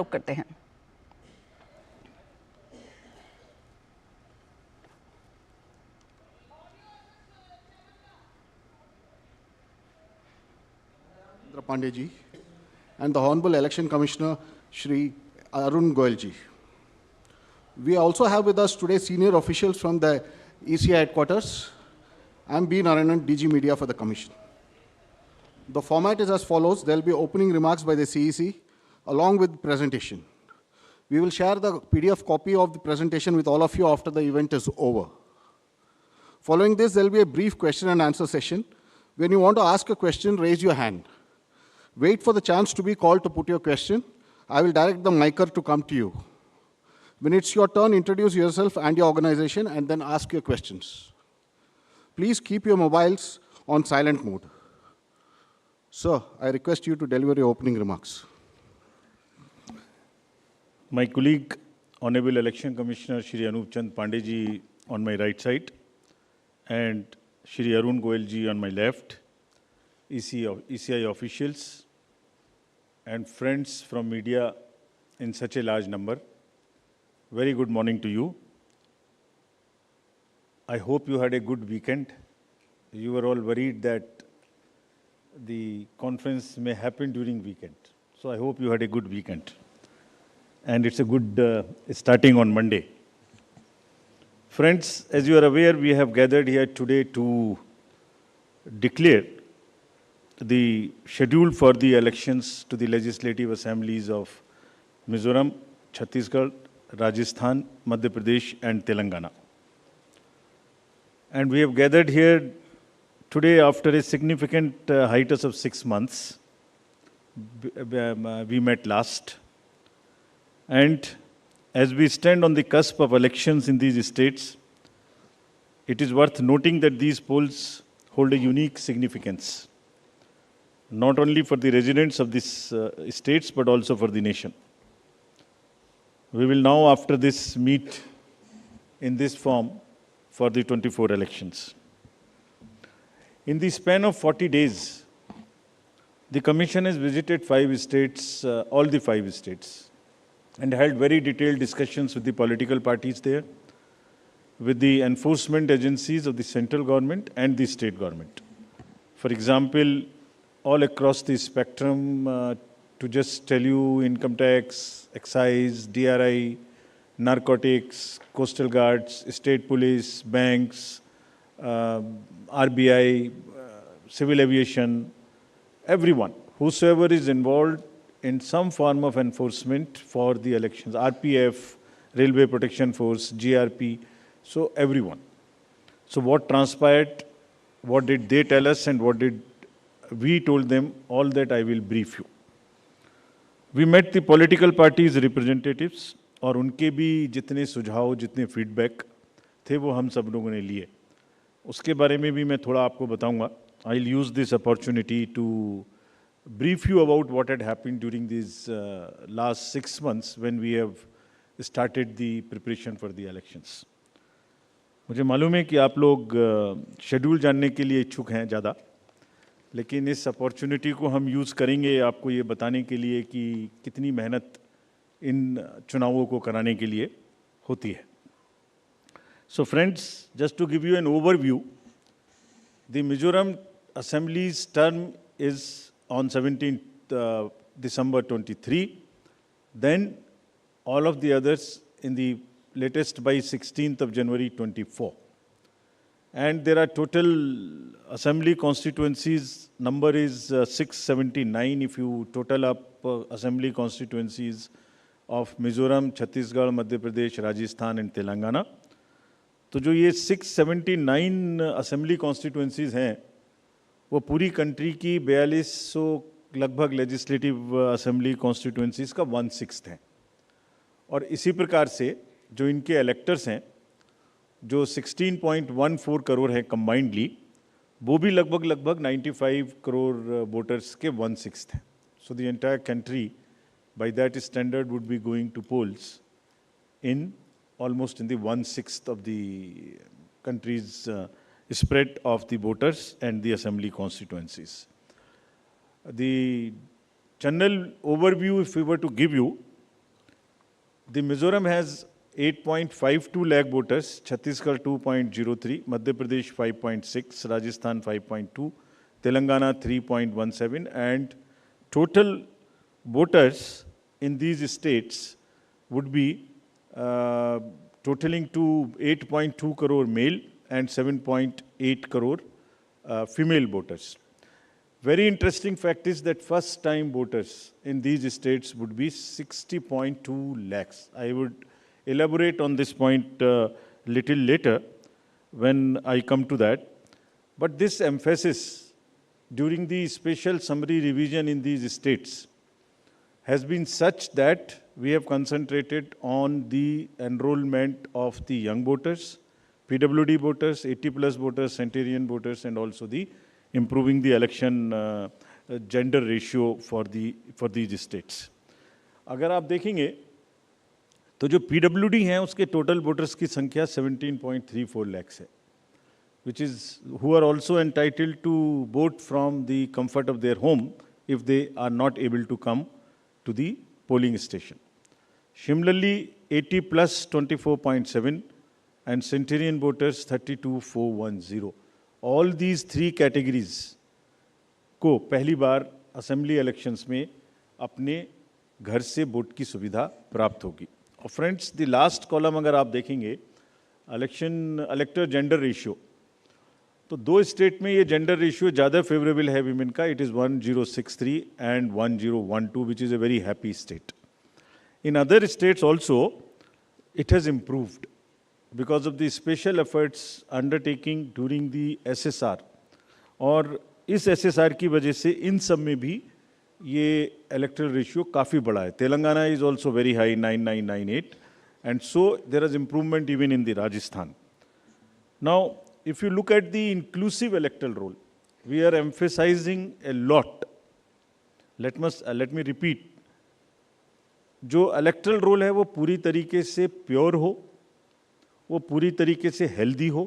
करते हैं। Pandey ji and the Honorable Election Commissioner Shri Arun Goyal ji. We also have with us today senior officials from the ECI headquarters. I'm B. Narayanan, DG Media for the Commission. The format is as follows. There will be opening remarks by the CEC along with presentation. We will share the PDF copy of the presentation with all of you after the event is over. Following this, there will be a brief question and answer session. When you want to ask a question, raise your hand. Wait for the chance to be called to put your question. I will direct the micer to come to you. When it's your turn, introduce yourself and your organization and then ask your questions. Please keep your mobiles on silent mode. Sir, I request you to deliver your opening remarks. My colleague, Honorable Election Commissioner Shri Anup Chand Pandey ji on my right side and Shri Arun Goyal ji on my left, ECI officials and friends from media in such a large number. Very good morning to you. I hope you had a good weekend. You were all worried that the conference may happen during weekend. So I hope you had a good weekend. And it's a good starting on Monday. Friends, as you are aware, we have gathered here today to declare the schedule for the elections to the legislative assemblies of Mizoram, Chhattisgarh, Rajasthan, Madhya Pradesh and Telangana. And we have gathered here today after a significant hiatus of 6 months. We met last. And as we stand on the cusp of elections in these states, it is worth noting that these polls hold a unique significance, not only for the residents of these states, but also for the nation. We will now, after this, meet in this form for the 24 elections. In the span of 40 days, the Commission has visited 5 states, all the 5 states, and held very detailed discussions with the political parties there, with the enforcement agencies of the central government and the state government. For example, all across the spectrum, to just tell you, income tax, excise, DRI, narcotics, coastal guards, state police, banks, RBI, civil aviation, everyone, whosoever is involved in some form of enforcement for the elections, RPF, Railway Protection Force, GRP, so everyone. So what transpired, what did they tell us and what did we told them, all that I will brief you. We met the political parties representatives और उनके भी जितने सुझाव, जितने feedback थे वो हम सब लोगों ने लिए. उसके बारे में भी मैं थोड़ा आपको बताऊंगा. I'll use this opportunity to brief you about what had happened during these last 6 months when we have started the preparation for the elections. मुझे मालूम है कि आप लोग शेड्यूल जानने के लिए इच्छुक हैं ज़्यादा, लेकिन इस अपॉर्चुनिटी को हम यूज़ करेंगे आपको ये बताने के लिए कि कितनी मेहनत इन चुनावों को कराने के लिए होती है. So friends, just to give you an overview, the Mizoram Assembly's term is on 17th December 23. Then all of the others in the latest by 16th of January 24. And there are total assembly constituencies, number is 679 if you total up assembly constituencies of Mizoram, Chhattisgarh, Madhya Pradesh, Rajasthan and Telangana. तो जो ये 679 assembly constituencies हैं वो पूरी country की 4200 लगभग legislative assembly constituencies का 1/6 हैं. और इसी प्रकार से जो इनके इलेक्टर्स हैं जो 16.14 करोड़ हैं कंबाइंडली, वो भी लगभग 95 करोड़ वोटर्स के 1/6 हैं. So the entire country by that standard would be going to polls in almost in the 1/6 of the country's spread of the voters and the assembly constituencies. The general overview, if we were to give you, The Mizoram has 8.52 lakh voters, Chhattisgarh 2.03, Madhya Pradesh 5.6, Rajasthan 5.2, Telangana 3.17, and total voters in these states would be totaling to 8.2 crore male and 7.8 crore female voters. Very interesting fact is that first time voters in these states would be 60.2 lakhs. I would elaborate on this point little later when I come to that. But this emphasis during the special summary revision in these states has been such that we have concentrated on the enrollment of the young voters, PWD voters, 80 plus voters, centenarian voters, and also the improving the election gender ratio for these states. अगर आप देखेंगे तो जो PWD हैं उसके total voters की संख्या 17.34 lakhs है, which is who are also entitled to vote from the comfort of their home if they are not able to come to the polling station. Similarly, 80 plus 24.7 and centenarian voters 32,410. All these three categories को पहली बार assembly elections में अपने घर से vote की सुविधा प्राप्त होगी. और फ्रेंड्स, द लास्ट कॉलम अगर आप देखेंगे इलेक्टर जेंडर रेशियो, तो दो स्टेट में ये जेंडर रेशियो ज़्यादा फेवरेबल है विमेन का. It is 1063 and 1012, which is a very happy state. In other states also it has improved because of the special efforts undertaking during the SSR. और इस SSR की वजह से इन सब में भी ये electoral ratio काफ़ी बड़ा है. Telangana is also very high, 9998, and so there is improvement even in the Rajasthan. Now, if you look at the inclusive electoral roll, we are emphasizing a lot. Let me repeat. जो electoral roll है वो पूरी तरीके से pure हो, वो पूरी तरीके से हेल्दी हो,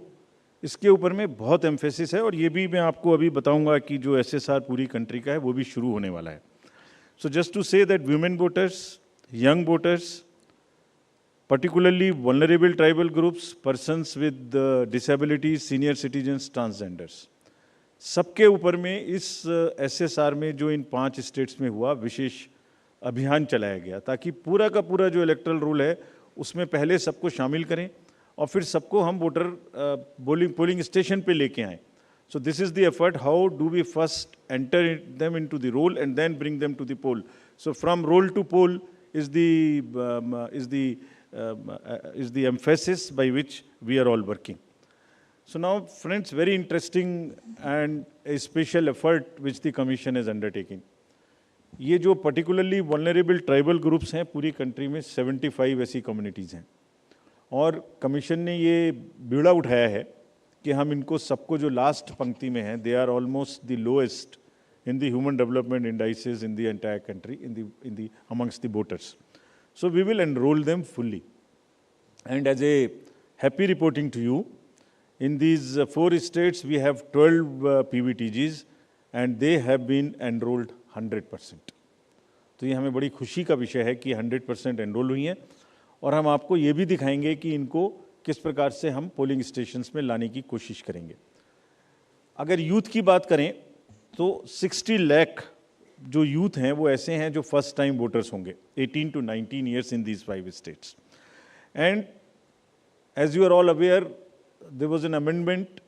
इसके ऊपर में बहुत एम्फेसिस है. और ये भी मैं आपको अभी बताऊंगा कि जो एसएसआर पूरी कंट्री का है वो भी शुरू होने वाला है. So just to say that women voters, young voters, particularly vulnerable tribal groups, persons with disabilities, senior citizens, transgenders, सबके ऊपर में इस एसएसआर में जो इन 5 स्टेट्स में हुआ विशेष अभियान चलाया गया, ताकि पूरा का पूरा जो इलेक्टरल रूल है उसमें पहले सबको शामिल करें और फिर सबको हम वोटर पोलिंग स्टेशन पे लेके आएँ. So this is the effort. How do we first enter them into the roll and then bring them to the poll. So from roll to poll is the emphasis by which we are all working. So now, friends, very interesting and a special effort which the commission is undertaking. ये जो particularly vulnerable tribal groups हैं पूरी country में 75 ऐसी communities हैं, और commission ने ये बीड़ा उठाया है कि हम इनको सबको जो लास्ट पंक्ति में हैं, they are almost the lowest in the human development indices in the entire country in the amongst the voters. So we will enrol them fully. And as a happy reporting to you, in these 4 states we have 12 PVTGs and they have been enrolled 100%. तो ये हमें बड़ी खुशी का विषय है कि 100% enrol हुई हैं. और हम आपको ये भी दिखाएंगे कि इनको किस प्रकार से हम पोलिंग स्टेशंस में लाने की कोशिश करेंगे. अगर यूथ की बात करें तो 60 लाख जो यूथ हैं वो ऐसे हैं जो फर्स्ट टाइम वोटर्स होंगे, 18 to 19 years in these 5 states. And as you are all aware, there was an amendment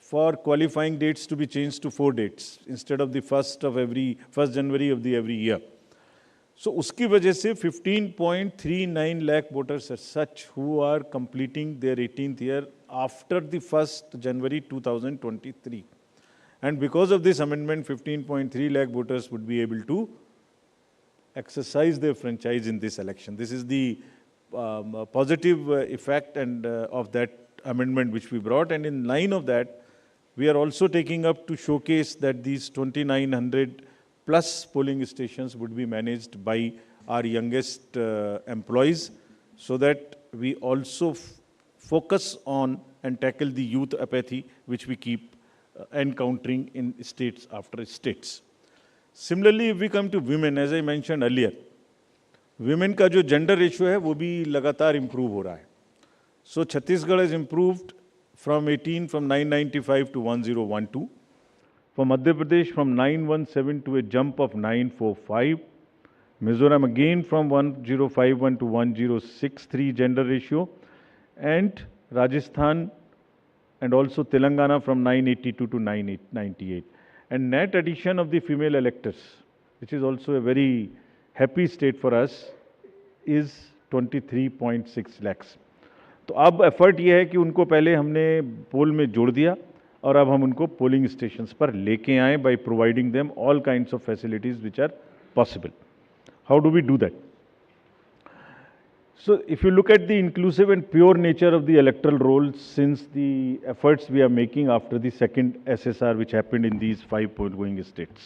for qualifying dates to be changed to 4 dates instead of the 1st January of the every year. So उसकी वजह से 15.39 lakh voters are such who are completing their 18th year after the 1st January 2023. And because of this amendment, 15.3 lakh voters would be able to exercise their franchise in this election. This is the positive effect and of that amendment which we brought. And in line of that, we are also taking up to showcase that these 2,900 plus polling stations would be managed by our youngest employees, so that we also focus on and tackle the youth apathy which we keep encountering in states after states. Similarly, if we come to women, as I mentioned earlier, women का जो gender ratio है वो भी लगातार improve हो रहा है. So Chhattisgarh is improved from 995 to 1012. For Madhya Pradesh from 917 to a jump of 945. Mizoram again from 1051 to 1063 gender ratio. And Rajasthan and also Telangana from 982 to 998. And net addition of the female electors, which is also a very happy state for us, is 23.6 lakhs. तो अब effort ये है कि उनको पहले हमने पोल में जोड़ दिया और अब हम उनको पोलिंग स्टेशंस पर लेके आए by providing them all kinds of facilities which are possible. How do we do that? So if you look at the inclusive and pure nature of the electoral roll since the efforts we are making after the second SSR which happened in these 5 poll-going states,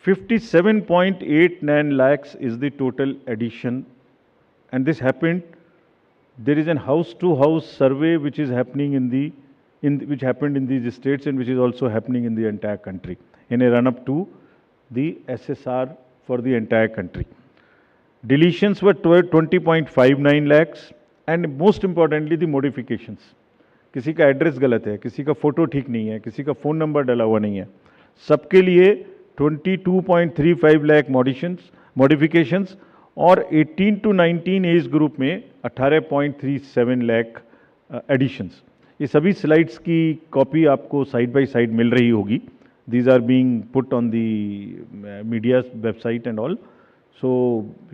57.89 lakhs is the total addition, and this happened. There is an house-to-house survey which is happening which happened in these states and which is also happening in the entire country in a run-up to the SSR for the entire country. Deletions were 20.59 lakhs and most importantly the modifications. किसी का address गलत है, किसी का photo ठीक नहीं है, किसी का फ़ोन नंबर डाला हुआ नहीं है, सबके लिए 22.35 लाख मॉडिफिकेशंस और 18 to 19 एज ग्रुप में 18.37 लाख एडिशंस. ये सभी स्लाइड्स की कॉपी आपको साइड बाय साइड मिल रही होगी. These are being put on the media website and all. So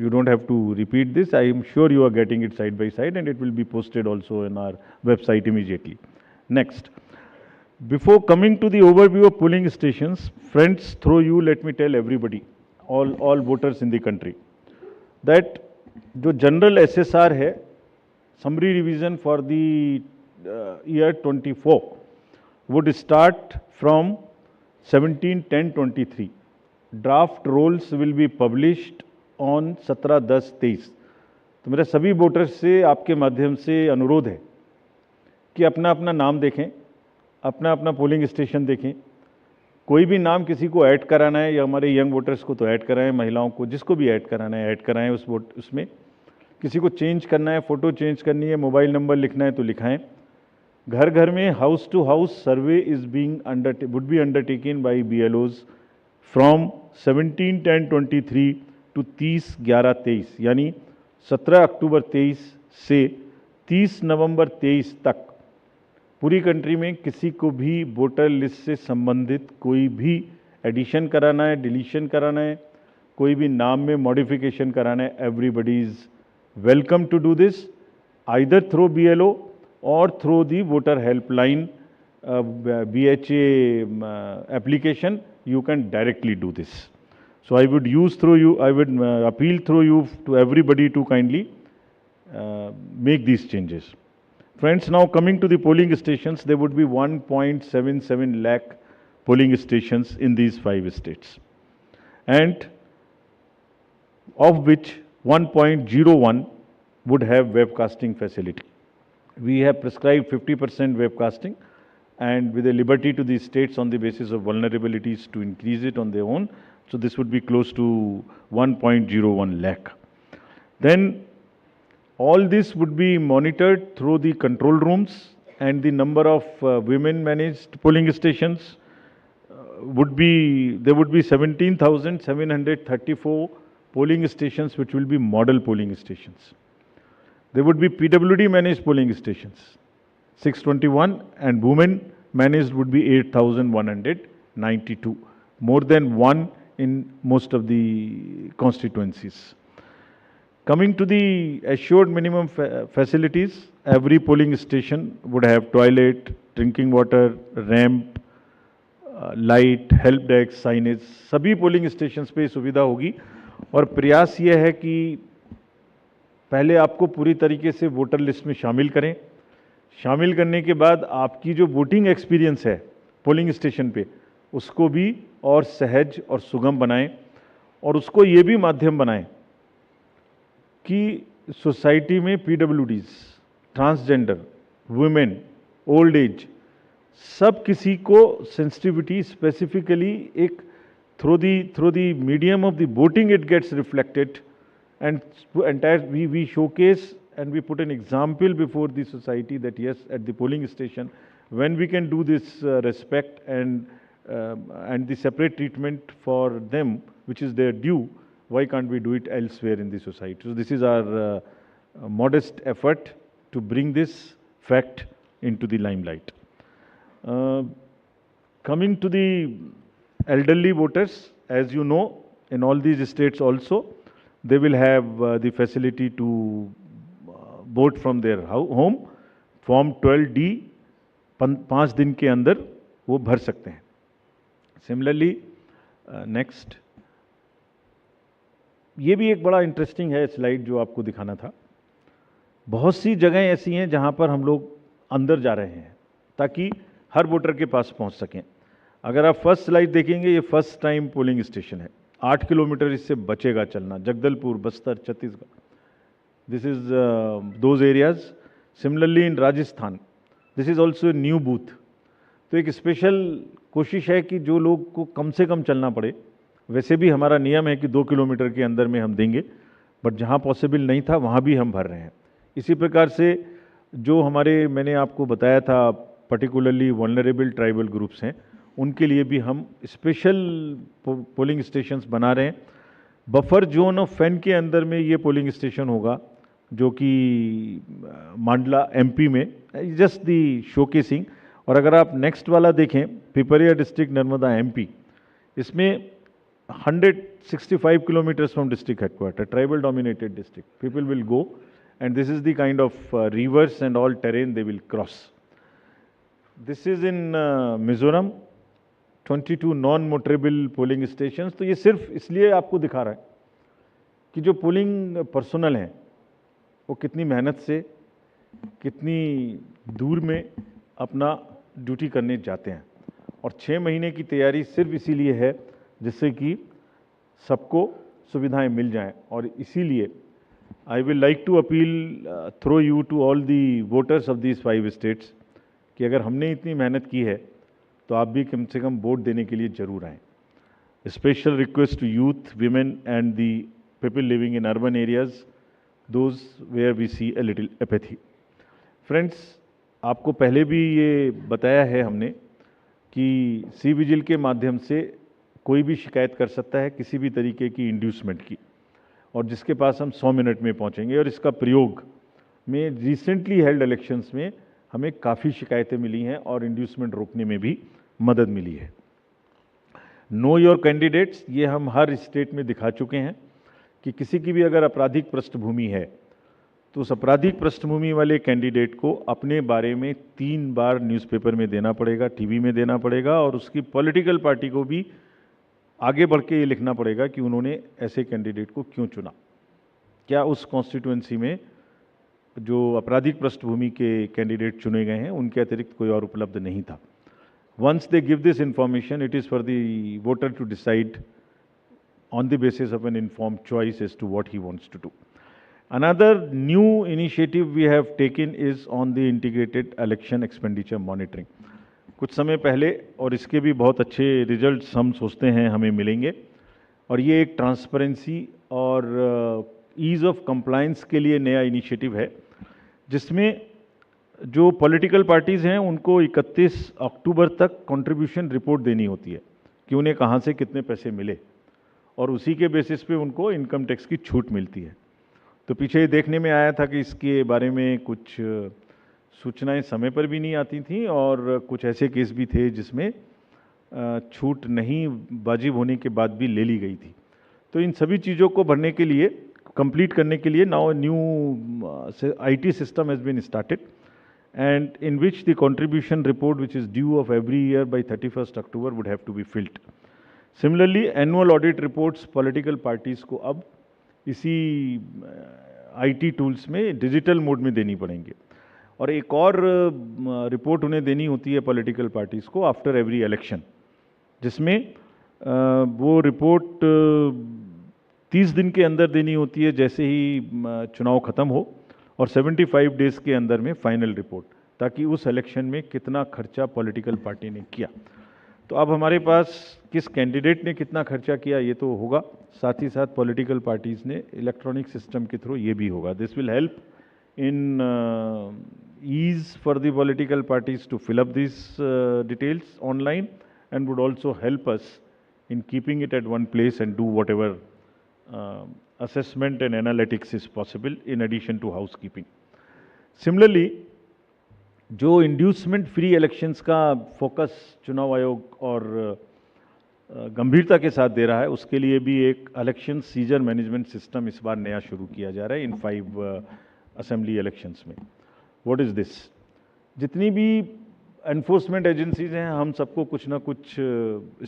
you don't have to repeat this. I am sure you are getting it side by side and it will be posted also in our website immediately. Next. Before coming to the overview of polling stations, friends, through you, let me tell everybody, all voters in the country, that जो general SSR है, summary revision for the year 24 would start from 17/10/23. Draft rolls will be published on 17/10/23. तो मेरे सभी voters से आपके माध्यम से अनुरोध है कि अपना अपना नाम देखें, अपना अपना पोलिंग स्टेशन देखें. कोई भी नाम किसी को ऐड कराना है या हमारे यंग वोटर्स को तो ऐड कराएं, महिलाओं को जिसको भी ऐड कराना है ऐड कराएं उसमें. किसी को चेंज करना है, फ़ोटो चेंज करनी है, मोबाइल नंबर लिखना है तो लिखाएं. घर घर में house to house survey would be undertaken by BLOs from 17/10/23 to 30/11/23, यानी 17 अक्टूबर 23 से 30 नवंबर 23 तक पूरी कंट्री में किसी को भी वोटर लिस्ट से संबंधित कोई भी एडिशन कराना है, डिलीशन कराना है, कोई भी नाम में मॉडिफिकेशन कराना है, everybody is welcome to do this either through BLO और through the voter helpline BHA application. You can directly do this. So I would appeal through you to everybody to kindly make these changes. Friends, now coming to the polling stations, there would be 1.77 lakh polling stations in these 5 states, and of which 1.01 would have webcasting facility. We have prescribed 50% webcasting, and with a liberty to the states on the basis of vulnerabilities to increase it on their own. So this would be close to 1.01 lakh. Then all this would be monitored through the control rooms, and the number of women managed polling stations there would be 17,734 polling stations which will be model polling stations. There would be PWD managed polling stations 621, and women managed would be 8,192, more than one in most of the constituencies. Coming to the assured minimum facilities, every polling station would have toilet, drinking water, ramp, light, help desk, signage. सभी polling stations पे सुविधा होगी, और प्रयास ये है कि पहले आपको पूरी तरीके से वोटर लिस्ट में शामिल करें. शामिल करने के बाद आपकी जो वोटिंग एक्सपीरियंस है पोलिंग स्टेशन पे, उसको भी और सहज और सुगम बनाएं, और उसको ये भी माध्यम बनाएं कि सोसाइटी में PWDs, transgender, women, old age, सब किसी को सेंसिटिविटी स्पेसिफिकली एक through the medium of the voting it gets reflected, and entire we showcase and we put an example before the society that yes, at the polling station, when we can do this respect and the separate treatment for them, which is their due, why can't we do it elsewhere in the society? So this is our modest effort to bring this fact into the limelight. Coming to the elderly voters, as you know, in all these states also, they will have the facility to vote from their home. Form 12D 5 दिन के अंदर वो भर सकते हैं. Similarly, next, ये भी एक बड़ा इंटरेस्टिंग है स्लाइड जो आपको दिखाना था. बहुत सी जगहें ऐसी हैं जहां पर हम लोग अंदर जा रहे हैं ताकि हर वोटर के पास पहुंच सकें. अगर आप फर्स्ट स्लाइड देखेंगे, ये फर्स्ट टाइम पोलिंग स्टेशन है. 8 किलोमीटर इससे बचेगा चलना. Jagdalpur, Bastar, Chhattisgarh, this is those areas. Similarly in Rajasthan, this is also a new booth. तो एक स्पेशल कोशिश है कि जो लोग को कम से कम चलना पड़े. वैसे भी हमारा नियम है कि 2 किलोमीटर के अंदर में हम देंगे, बट जहाँ पॉसिबल नहीं था वहाँ भी हम भर रहे हैं. इसी प्रकार से जो हमारे, मैंने आपको बताया था, पर्टिकुलरली वल्नरेबल ट्राइबल ग्रुप्स हैं, उनके लिए भी हम स्पेशल पोलिंग स्टेशंस बना रहे हैं. बफर जोन ऑफ फैन के अंदर में ये पोलिंग स्टेशन होगा, जो कि मांडला एमपी में, जस्ट दी शोकेसिंग. और अगर आप नेक्स्ट वाला देखें, पिपरिया डिस्ट्रिक्ट, नर्मदा एमपी, इसमें 165 kilometers from district headquarters, tribal dominated district. People will go and this is the kind of rivers and all terrain they will cross. This is in Mizoram, 22 non-motorable polling stations. तो ये सिर्फ इसलिए आपको दिखा रहा है कि जो पोलिंग पर्सनल हैं वो कितनी मेहनत से, कितनी दूर में अपना ड्यूटी करने जाते हैं. और 6 महीने की तैयारी सिर्फ इसीलिए है जिससे कि सबको सुविधाएं मिल जाएं. और इसीलिए I will like to appeal through you to all the voters of these 5 states कि अगर हमने इतनी मेहनत की है तो आप भी कम से कम वोट देने के लिए जरूर आएँ. Special request to youth, women and the people living in urban areas, those where we see a little apathy. Friends, आपको पहले भी ये बताया है हमने कि सी विजिल के माध्यम से कोई भी शिकायत कर सकता है किसी भी तरीके की इंड्यूसमेंट की, और जिसके पास हम 100 मिनट में पहुंचेंगे. और इसका प्रयोग में रिसेंटली हेल्ड इलेक्शंस में हमें काफ़ी शिकायतें मिली हैं और इंड्यूसमेंट रोकने में भी मदद मिली है. नो योर कैंडिडेट्स, ये हम हर स्टेट में दिखा चुके हैं कि किसी की भी अगर आपराधिक पृष्ठभूमि है तो उस आपराधिक पृष्ठभूमि वाले कैंडिडेट को अपने बारे में 3 बार न्यूज़पेपर में देना पड़ेगा, टीवी में देना पड़ेगा, और उसकी पॉलिटिकल पार्टी को भी आगे बढ़ के ये लिखना पड़ेगा कि उन्होंने ऐसे कैंडिडेट को क्यों चुना, क्या उस कॉन्स्टिट्यूएंसी में जो आपराधिक पृष्ठभूमि के कैंडिडेट चुने गए हैं उनके अतिरिक्त कोई और उपलब्ध नहीं था. Once they give this information, it is for the voter to decide on the basis of an informed choice as to what he wants to do. Another new initiative we have taken is on the integrated election expenditure monitoring. कुछ समय पहले, और इसके भी बहुत अच्छे results हम सोचते हैं हमें मिलेंगे, और ये एक ट्रांसपेरेंसी और ईज़ ऑफ कंप्लायंस के लिए नया इनिशिएटिव है, जिसमें जो पॉलिटिकल पार्टीज़ हैं उनको 31 अक्टूबर तक कंट्रीब्यूशन रिपोर्ट देनी होती है कि उन्हें कहाँ से कितने पैसे मिले, और उसी के बेसिस पे उनको इनकम टैक्स की छूट मिलती है. तो पीछे ये देखने में आया था कि इसके बारे में कुछ सूचनाएं समय पर भी नहीं आती थी, और कुछ ऐसे केस भी थे जिसमें छूट नहीं वाजिब होने के बाद भी ले ली गई थी. तो इन सभी चीज़ों को भरने के लिए, कंप्लीट करने के लिए now new IT system has been started, and in which the contribution report which is due of every year by 31 October would have to be filled. Similarly annual audit reports political parties को अब इसी IT tools में digital mode में देनी पड़ेंगे. और एक और रिपोर्ट उन्हें देनी होती है पॉलिटिकल पार्टीज़ को आफ्टर एवरी इलेक्शन, जिसमें वो रिपोर्ट 30 दिन के अंदर देनी होती है जैसे ही चुनाव ख़त्म हो, और 75 डेज़ के अंदर में फाइनल रिपोर्ट, ताकि उस इलेक्शन में कितना खर्चा पॉलिटिकल पार्टी ने किया. तो अब हमारे पास किस कैंडिडेट ने कितना खर्चा किया ये तो होगा, साथ ही साथ पॉलिटिकल पार्टीज ने इलेक्ट्रॉनिक सिस्टम के थ्रू ये भी होगा. This will help in ease for the political parties to fill up these details online, and would also help us in keeping it at one place and do whatever assessment and analytics is possible in addition to housekeeping. Similarly, जो inducement free elections का focus चुनाव आयोग और गंभीरता के साथ दे रहा है, उसके लिए भी एक इलेक्शन सीजर मैनेजमेंट सिस्टम इस बार नया शुरू किया जा रहा है इन 5 असेंबली इलेक्शंस में. What is this? जितनी भी एनफोर्समेंट एजेंसीज हैं, हम सबको कुछ ना कुछ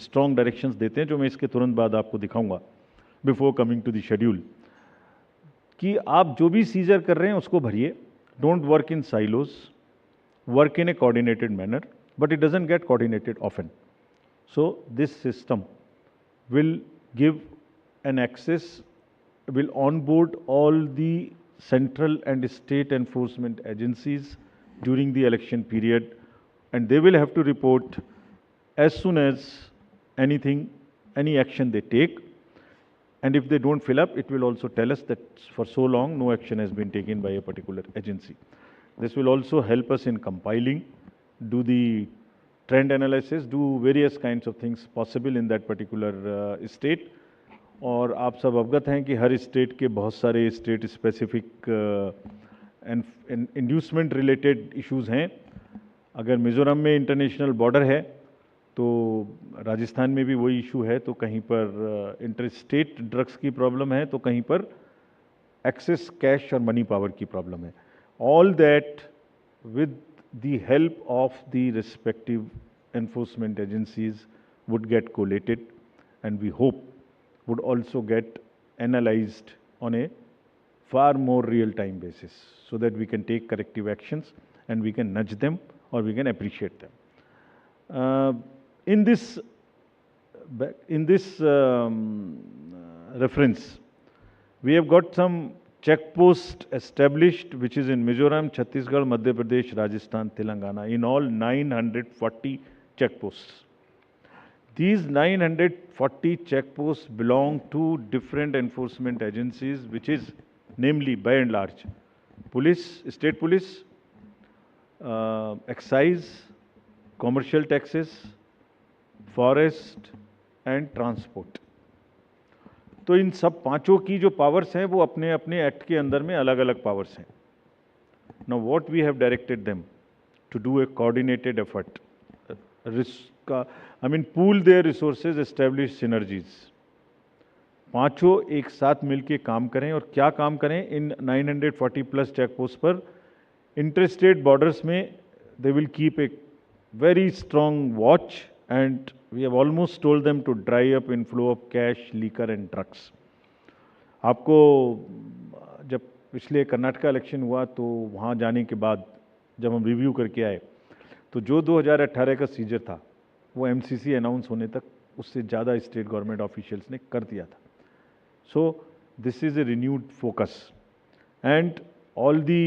स्ट्रॉन्ग डायरेक्शंस देते हैं, जो मैं इसके तुरंत बाद आपको दिखाऊंगा before coming to the schedule, कि आप जो भी सीजर कर रहे हैं उसको भरिए. Don't work in silos, work in a coordinated manner, but it doesn't get coordinated often. So this system will give an access, will onboard all the central and state enforcement agencies during the election period, and they will have to report as soon as any action they take. And if they don't fill up, it will also tell us that for so long no action has been taken by a particular agency. This will also help us in compiling, do the trend analysis, do various kinds of things possible in that particular state. और आप सब अवगत हैं कि हर state के बहुत सारे state specific inducement related issues हैं. अगर मिज़ोरम में इंटरनेशनल बॉर्डर है तो राजस्थान में भी वही इशू है, तो कहीं पर इंटर स्टेट ड्रग्स की प्रॉब्लम है, तो कहीं पर एक्सेस कैश और मनी पावर की प्रॉब्लम है. All that with the help of the respective enforcement agencies would get collated, and we hope would also get analyzed on a far more real-time basis, so that we can take corrective actions and we can nudge them or we can appreciate them. In this reference, we have got some check post established, which is in Mizoram, Chhattisgarh, Madhya Pradesh, Rajasthan, Telangana, in all 940 check posts. These 940 check posts belong to different enforcement agencies, which is namely, by and large, police, state police, excise, commercial taxes, forest and transport. तो इन सब पांचों की जो powers हैं वो अपने अपने act के अंदर में अलग अलग पावर्स हैं. Now what we have directed them to do a coordinated effort, pool their resources, establish synergies. पांचों एक साथ मिलके काम करें. और क्या काम करें? इन 940 प्लस चेक पोस्ट पर इंटरस्टेट बॉर्डर्स में they will keep a very strong watch, and we have almost told them to dry up inflow of cash, liquor and drugs. आपको जब पिछले कर्नाटका इलेक्शन हुआ तो वहाँ जाने के बाद जब हम रिव्यू करके आए तो जो 2018 का सीजर था वो एमसीसी अनाउंस होने तक उससे ज़्यादा स्टेट गवर्नमेंट ऑफिशियल्स ने कर दिया था. सो this is a renewed focus, and all the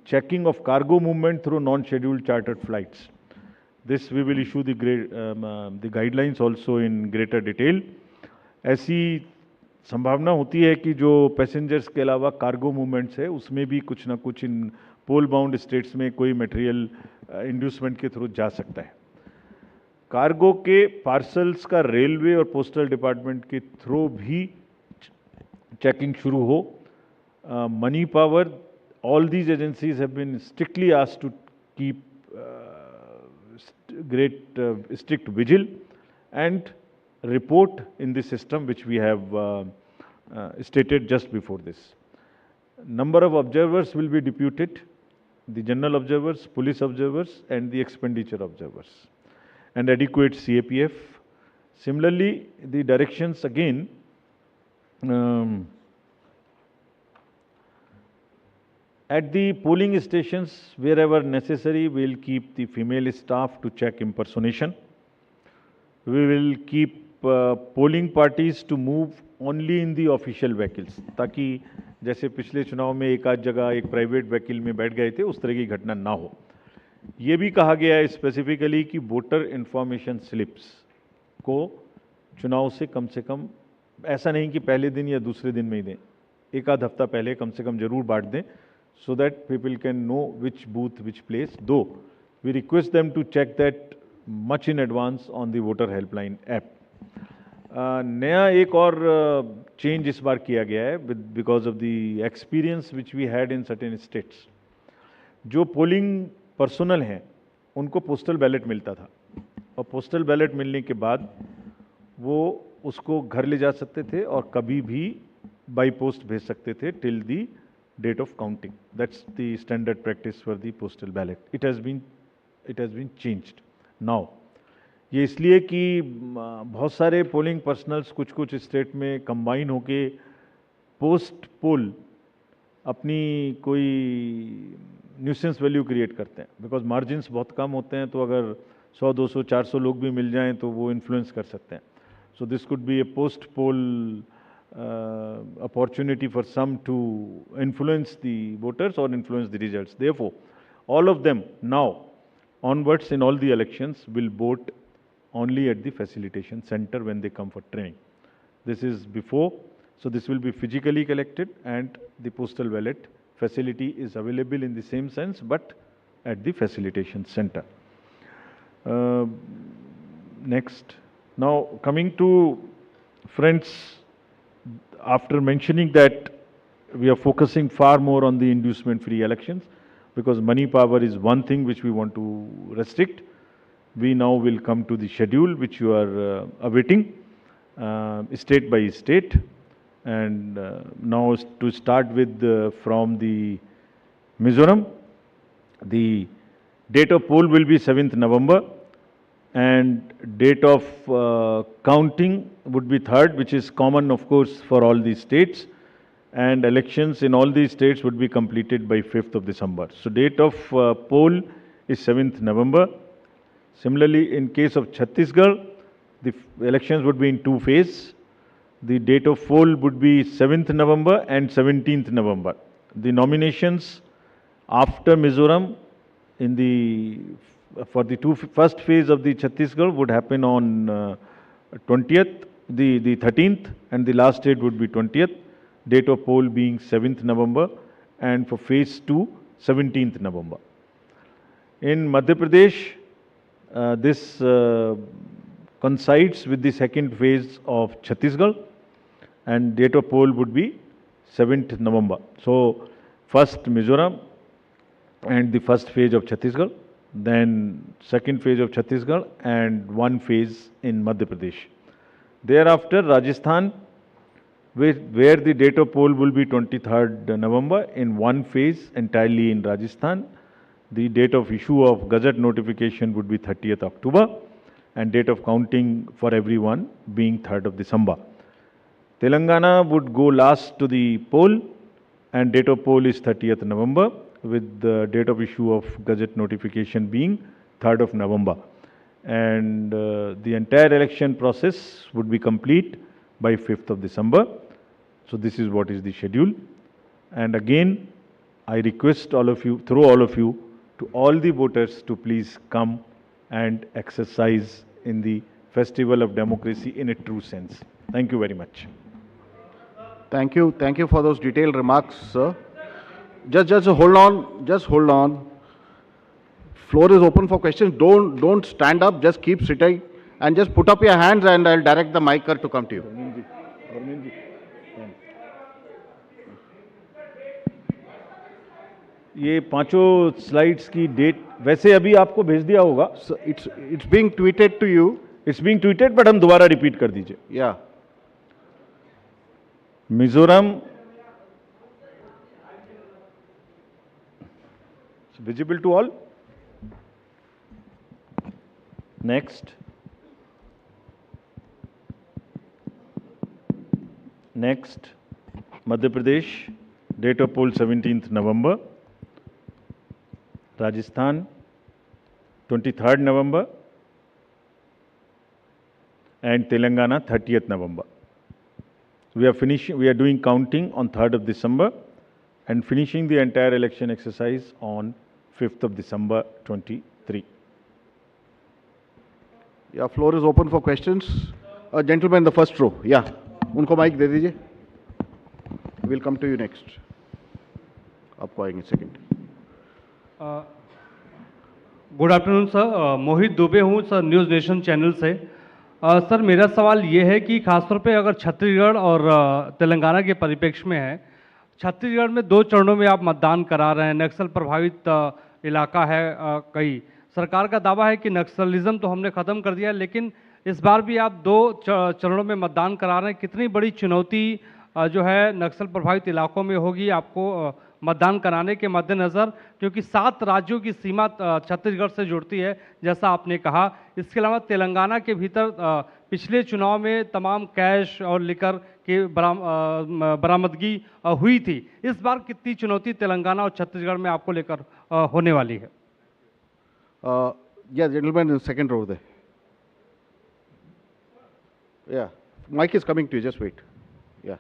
checking of cargo movement through non scheduled chartered flights. This we will issue the guidelines also in greater detail. ऐसी संभावना होती है कि जो पैसेंजर्स के अलावा कार्गो मूवमेंट्स है उसमें भी कुछ ना कुछ इन पोल बाउंड स्टेट्स में कोई मटेरियल इंड्यूसमेंट के थ्रू जा सकता है. कार्गो के पार्सल्स का रेलवे और पोस्टल डिपार्टमेंट के थ्रू भी चेकिंग शुरू हो. Money power, all these agencies have been strictly asked to keep strict vigil and report in the system which we have stated just before this. Number of observers will be deputed, the general observers, police observers and the expenditure observers, and adequate CAPF. Similarly, the directions again at the polling stations, wherever necessary, we will keep the female staff to check impersonation. We will keep polling parties to move only in the official vehicles, ताकि जैसे पिछले चुनाव में एक आध जगह एक private vehicle में बैठ गए थे उस तरह की घटना ना हो. ये भी कहा गया है स्पेसिफिकली कि वोटर इन्फॉर्मेशन स्लिप्स को चुनाव से कम, ऐसा नहीं कि पहले दिन या दूसरे दिन में ही दें, एक आध हफ्ता पहले कम से कम जरूर बांट दें, so that people can know which booth, which place. Though we request them to check that much in advance on the voter helpline app. नया एक और चेंज इस बार किया गया है because of the experience which we had in certain states. जो polling personnel हैं उनको पोस्टल बैलेट मिलता था, और पोस्टल बैलेट मिलने के बाद वो उसको घर ले जा सकते थे और कभी भी बाई पोस्ट भेज सकते थे till the date of counting. That's the standard practice for the postal ballot. It has been changed now. ये इसलिए कि बहुत सारे पोलिंग पर्सनल्स कुछ स्टेट में कंबाइन होके पोस्ट पोल अपनी कोई न्यूसेंस वैल्यू क्रिएट करते हैं, बिकॉज मार्जिन्स बहुत कम होते हैं, तो अगर 100, 200, 400 लोग भी मिल जाएं तो वो इन्फ्लुएंस कर सकते हैं. So this could be A post pole opportunity for some to influence the voters or influence the results. Therefore, all of them now onwards in all the elections will vote only at the facilitation center when they come for training. This is before, so this will be physically collected, and the postal ballot facility is available in the same sense but at the facilitation center. Next, now coming to friends, after mentioning that we are focusing far more on the inducement free elections because money power is one thing which we want to restrict, we now will come to the schedule which you are awaiting state by state. And now to start with from the Mizoram, the date of poll will be 7th November and date of counting would be 3rd, which is common of course for all these states, and elections in all these states would be completed by 5th of December. So date of poll is 7th November. Similarly, in case of Chhattisgarh, the elections would be in 2 phases. The date of poll would be 7th November and 17th November. The nominations after Mizoram in the for the first phase of the Chhattisgarh would happen on 20th, the 13th, and the last date would be 20th. Date of poll being 7th November, and for phase 2, 17th November. In Madhya Pradesh, this coincides with the second phase of Chhattisgarh, and date of poll would be 7th November. So, first Mizoram and the first phase of Chhattisgarh, then second phase of Chhattisgarh and one phase in Madhya Pradesh. Thereafter, Rajasthan, where the date of poll will be 23rd November in one phase entirely in Rajasthan. The date of issue of Gazette notification would be 30th October and date of counting for everyone being 3rd of December. Telangana would go last to the poll and date of poll is 30th November with the date of issue of Gazette notification being 3rd of November. And the entire election process would be complete by 5th of December. So this is what is the schedule. And again, I request all of you, through all of you, to all the voters to please come and exercise in the festival of democracy in a true sense. Thank you very much. Thank you for those detailed remarks, sir. Just hold on. Floor is open for questions. Don't stand up, just keep sitting and just put up your hands and I'll direct the mic to come to you. ये पांचों slides की date वैसे अभी आपको भेज दिया होगा. So it's being tweeted to you. It's being tweeted, but हम दोबारा रिपीट कर दीजिए. Yeah. Mizoram visible to all. Next. Madhya Pradesh, date of poll 17th November. Rajasthan, 23rd November. And Telangana, 30th November. We are doing counting on 3rd of December and finishing the entire election exercise on 5th of December 23. Yeah, floor is open for questions. Gentleman in the first row. Yeah, उनको mic दे दीजिए. We'll come to you next. आपको आएंगे second. Good afternoon sir, मोहित दुबे हूँ sir, news nation channel से. Sir मेरा सवाल ये है कि खासतौर पे अगर छत्तीसगढ़ और तेलंगाना के परिप्रेक्ष्य में है, छत्तीसगढ़ में 2 चरणों में आप मतदान करा रहे हैं, नक्सल प्रभावित इलाका है कई. सरकार का दावा है कि नक्सलिज्म तो हमने ख़त्म कर दिया है, लेकिन इस बार भी आप 2 चरणों में मतदान करा रहे हैं. कितनी बड़ी चुनौती जो है नक्सल प्रभावित इलाकों में होगी आपको मतदान कराने के मद्देनज़र, क्योंकि 7 राज्यों की सीमा छत्तीसगढ़ से जुड़ती है जैसा आपने कहा. इसके अलावा तेलंगाना के भीतर पिछले चुनाव में तमाम कैश और लिकर की बरामदगी हुई थी. इस बार कितनी चुनौती तेलंगाना और छत्तीसगढ़ में आपको लेकर होने वाली है? Yeah, gentleman in the second row there. Yeah, mic is coming to you, just wait. Yeah.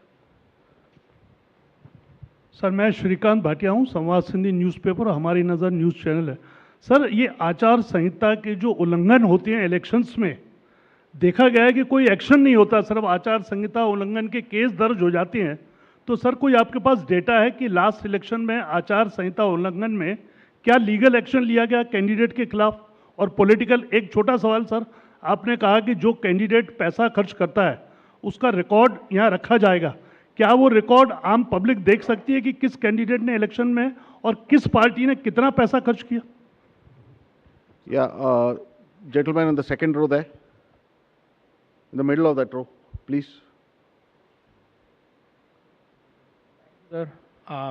Sir मैं श्रीकांत भाटिया हूँ, संवाद सिंधी न्यूज़पेपर और हमारी नज़र न्यूज़ चैनल है. सर ये आचार संहिता के जो उल्लंघन होते हैं इलेक्शंस में, देखा गया है कि कोई एक्शन नहीं होता, सिर्फ आचार संहिता उल्लंघन के केस दर्ज हो जाते हैं. तो सर कोई आपके पास डेटा है कि लास्ट इलेक्शन में आचार संहिता उल्लंघन में क्या लीगल एक्शन लिया गया कैंडिडेट के खिलाफ? और पॉलिटिकल, एक छोटा सवाल सर, आपने कहा कि जो कैंडिडेट पैसा खर्च करता है उसका रिकॉर्ड यहाँ रखा जाएगा. क्या वो रिकॉर्ड आम पब्लिक देख सकती है कि किस कैंडिडेट ने इलेक्शन में और किस पार्टी ने कितना पैसा खर्च किया? Yeah, gentleman in the second row there. In the middle of that row, please. Sir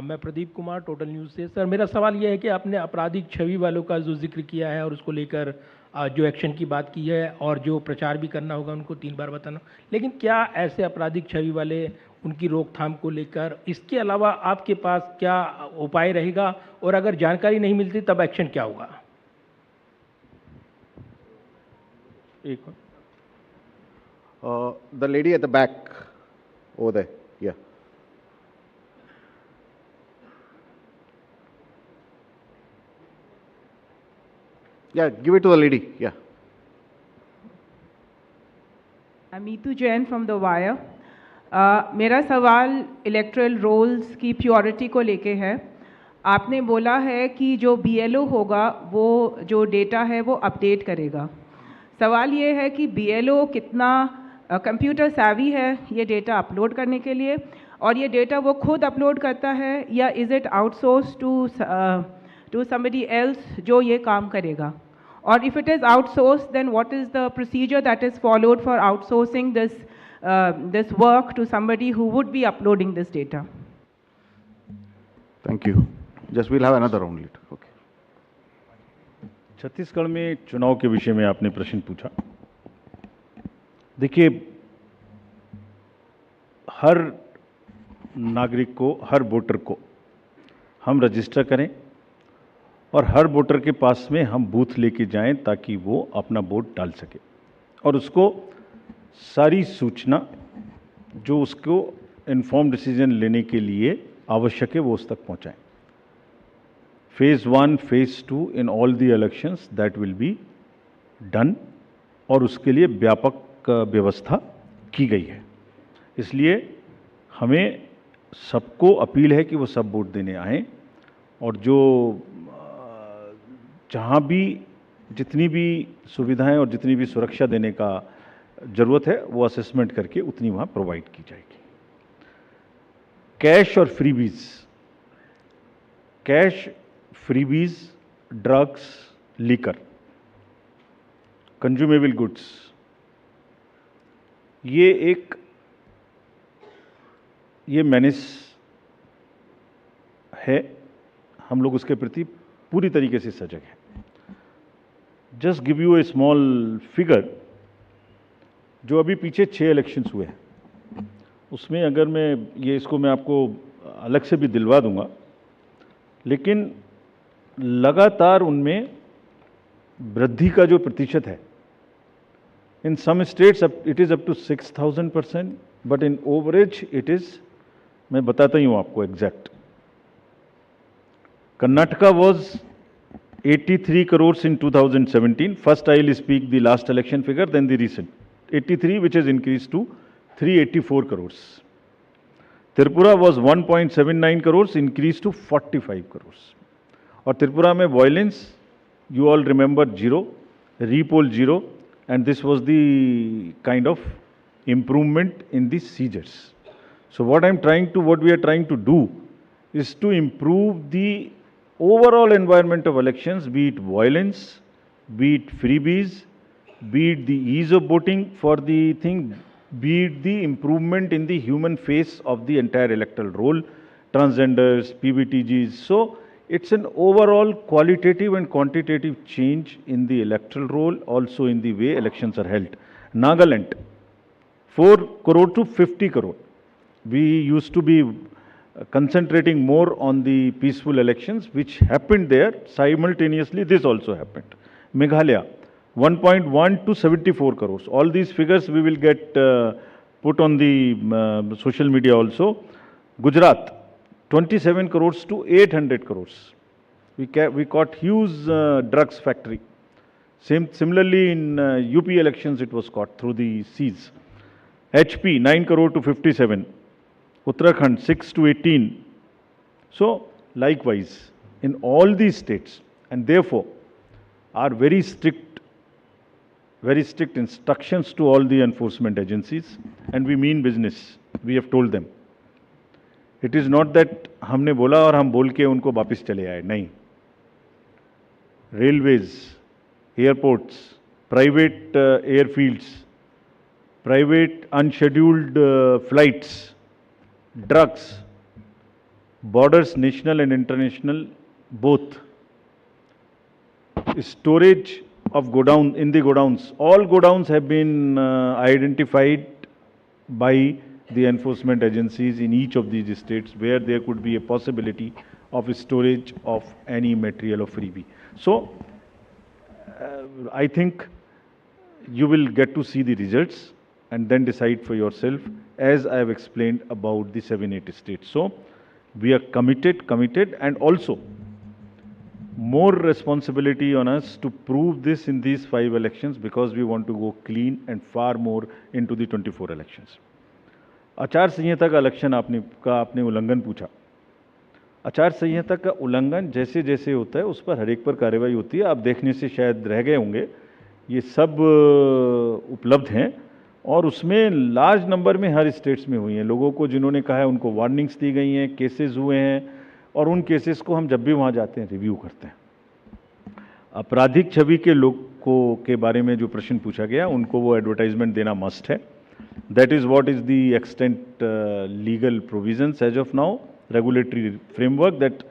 मैं प्रदीप कुमार, टोटल न्यूज़ से. सर मेरा सवाल यह है कि आपने आपराधिक छवि वालों का जो जिक्र किया है और उसको लेकर जो एक्शन की बात की है और जो प्रचार भी करना होगा उनको 3 बार बताना, लेकिन क्या ऐसे आपराधिक छवि वाले, उनकी रोकथाम को लेकर इसके अलावा आपके पास क्या उपाय रहेगा, और अगर जानकारी नहीं मिलती तब एक्शन क्या होगा? एक The lady at the back over there. Yeah. Yeah, give it to the lady. Yeah. I'm Meetu Jain from The Wire. मेरा सवाल इलेक्ट्रल रोल्स की प्योरिटी को लेके है. आपने बोला है कि जो BLO होगा वो जो डेटा है वो अपडेट करेगा. सवाल ये है कि BLO कितना कंप्यूटर savvy है ये डेटा अपलोड करने के लिए, और ये डेटा वो खुद अपलोड करता है या is it outsource to somebody else जो ये काम करेगा? और if it is outsourced, then what is the procedure that is followed for outsourcing this work to somebody who would be uploading this data? Thank you. Just we'll have another round later. Okay. Chhattisgarh में चुनाव के विषय में आपने प्रश्न पूछा. देखिए, हर नागरिक को, हर वोटर को हम रजिस्टर करें और हर वोटर के पास में हम बूथ लेके जाएं ताकि वो अपना वोट डाल सके और उसको सारी सूचना जो उसको इन्फॉर्म डिसीजन लेने के लिए आवश्यक है वो उस तक पहुंचाएं. Phase 1, Phase 2 in all the elections that will be done, और उसके लिए व्यापक व्यवस्था की गई है. इसलिए हमें सबको अपील है कि वो सब वोट देने आएँ और जो जहाँ भी जितनी भी सुविधाएं और जितनी भी सुरक्षा देने का ज़रूरत है वो असेसमेंट करके उतनी वहाँ प्रोवाइड की जाएगी. कैश और freebies, cash, freebies, drugs, liquor, consumable goods, ये मेनेस है. हम लोग उसके प्रति पूरी तरीके से सजग हैं. Just give U A small figure, जो अभी पीछे 6 इलेक्शंस हुए हैं उसमें अगर मैं आपको अलग से भी दिलवा दूंगा, लेकिन लगातार उनमें वृद्धि का जो प्रतिशत है, in some states it is up to 6000%, but in average it is, मैं बताता ही हूँ आपको exact. Karnataka was 83 crores in 2017. First, I will speak the last election figure, then the recent. 83, which has increased to 384 crores. Tripura was 1.79 crores, increased to 45 crores. और त्रिपुरा में violence, you all remember, 0, repoll 0, and this was the kind of improvement in the seizures. So what we are trying to do is to improve the overall environment of elections, be it violence, be it freebies, be it the ease of voting for the thing, be it the improvement in the human face of the entire electoral roll, transgenders, PBTGs. So it's an overall qualitative and quantitative change in the electoral roll, also in the way elections are held. Nagaland, 4 crore to 50 crore. We used to be concentrating more on the peaceful elections, which happened there. Simultaneously, this also happened. Meghalaya, 1.1 to 74 crores. All these figures we will get put on the social media also. Gujarat, 27 crores to 800 crores. We caught huge drugs factory. Similarly, in UP elections, it was caught through the seas. HP, 9 crore to 57. Uttarakhand, 6 to 18. So, likewise, in all these states, and therefore, are very strict instructions to all the enforcement agencies, and we mean business. We have told them. It is not that हमने बोला और हम बोल के उनको वापस चले आए, नहीं. Railways, airports, private airfields, private unscheduled flights, drugs, borders, national and international, both. Storage of godown, in the godowns. All godowns have been identified by the enforcement agencies in each of these states where there could be a possibility of storage of any material of freebie. So, I think you will get to see the results and then decide for yourself, as I have explained about the 7-8 states. So, we are committed, and also more responsibility on us to prove this in these 5 elections, because we want to go clean and far more into the 24 elections. आचार संहिता का election आपने उल्लंघन पूछा. आचार संहिता का उल्लंघन जैसे जैसे होता है उस पर हर एक पर कार्रवाई होती है. आप देखने से शायद रह गए होंगे, ये सब उपलब्ध हैं और उसमें लार्ज नंबर में हर स्टेट्स में हुई हैं. लोगों को जिन्होंने कहा है उनको वार्निंग्स दी गई हैं, केसेस हुए हैं, और उन केसेस को हम जब भी वहाँ जाते हैं रिव्यू करते हैं. आपराधिक छवि के लोगों के बारे में जो प्रश्न पूछा गया, उनको वो एडवर्टाइजमेंट देना मस्ट है. That is what is the extent legal provisions as of now, regulatory framework, that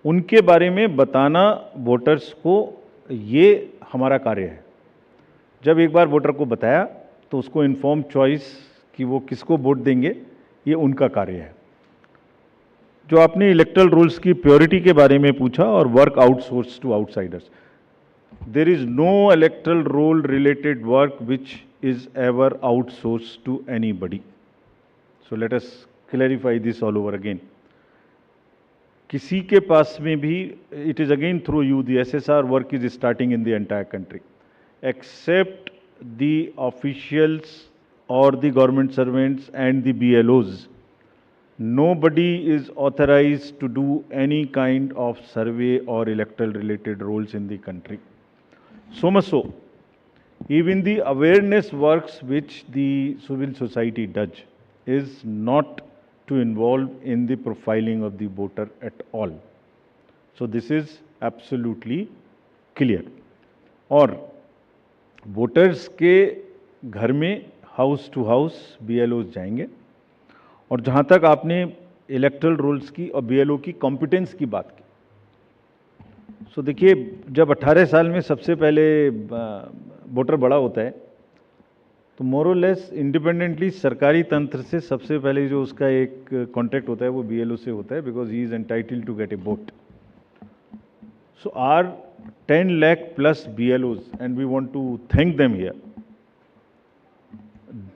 उनके बारे में बताना वोटर्स को, ये हमारा कार्य है. जब एक बार वोटर को बताया तो उसको इन्फॉर्म चॉइस कि वो किसको वोट देंगे, ये उनका कार्य है. जो आपने इलेक्टरल रूल्स की प्योरिटी के बारे में पूछा और work outsource to outsiders, there is no electoral roll related work which is ever outsourced to anybody. So let us clarify this all over again. किसी के पास में भी, it is again through you, the SSR work is starting in the entire country, except the officials or the government servants and the BLOs. Nobody is authorized to do any kind of survey or electoral related roles in the country. So much so, even the awareness works which the civil society does is not to involve in the profiling of the voter at all. So this is absolutely clear. और voters के घर में house to house BLOs जाएंगे. और जहाँ तक आपने electoral roles की और BLO की कॉम्पिटेंस की बात की, सो देखिए, जब 18 साल में सबसे पहले वोटर बड़ा होता है तो मोर और लेस इंडिपेंडेंटली सरकारी तंत्र से सबसे पहले जो उसका एक कॉन्टैक्ट होता है वो BLO से होता है, because he is entitled to get a vote. So are 10 lakh plus BLOs, and we want to thank them here.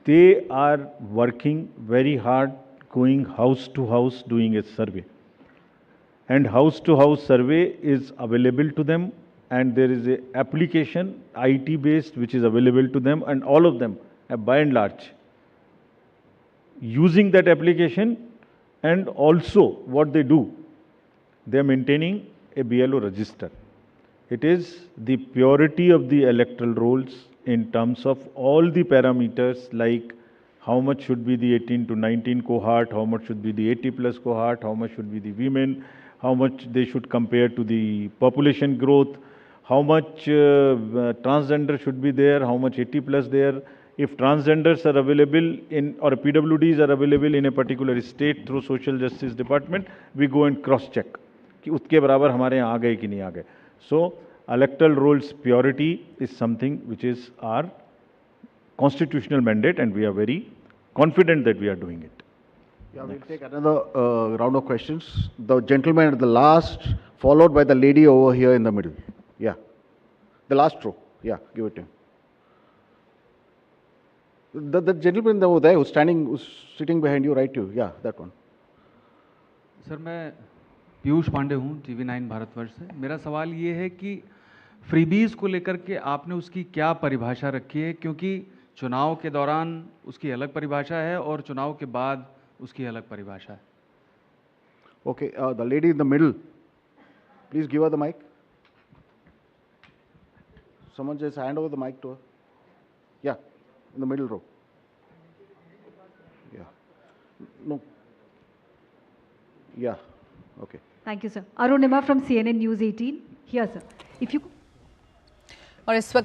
They are working very hard, going house to house, doing a survey. and house-to-house survey is available to them, and there is a application, IT-based, which is available to them, and all of them, by and large, using that application. And also what they do, they are maintaining a BLO register. It is the purity of the electoral rolls in terms of all the parameters, like how much should be the 18 to 19 cohort, how much should be the 80 plus cohort, how much should be the women, how much they should compare to the population growth, how much transgender should be there, how much 80 plus there. If transgenders are available in, or PWDs are available in a particular state through Social Justice Department, we go and cross-check कि उसके बराबर हमारे यहाँ आ गए कि नहीं आ गए. So, electoral rolls purity is something which is our constitutional mandate, and we are very confident that we are doing it. Yeah, we'll take another round of questions. The gentleman at the last, followed by the lady over here in the middle. Yeah. The last row. Yeah, give it to him. The gentleman over there who's sitting behind you, right you. Yeah, that one. Sir मैं पीयूष पांडे हूँ TV9 Bharatvarsh से. मेरा सवाल ये है कि freebies को लेकर के आपने उसकी क्या परिभाषा रखी है, क्योंकि चुनाव के दौरान उसकी अलग परिभाषा है और चुनाव के बाद उसकी अलग परिभाषा है. Okay, the lady in the middle. Please give her the mic. Someone just hand over the mic to her. Yeah, in the middle row. Yeah. No. Yeah. Okay. Thank you, sir. Arunima from CNN News 18. Here, sir. If you और इस वक्त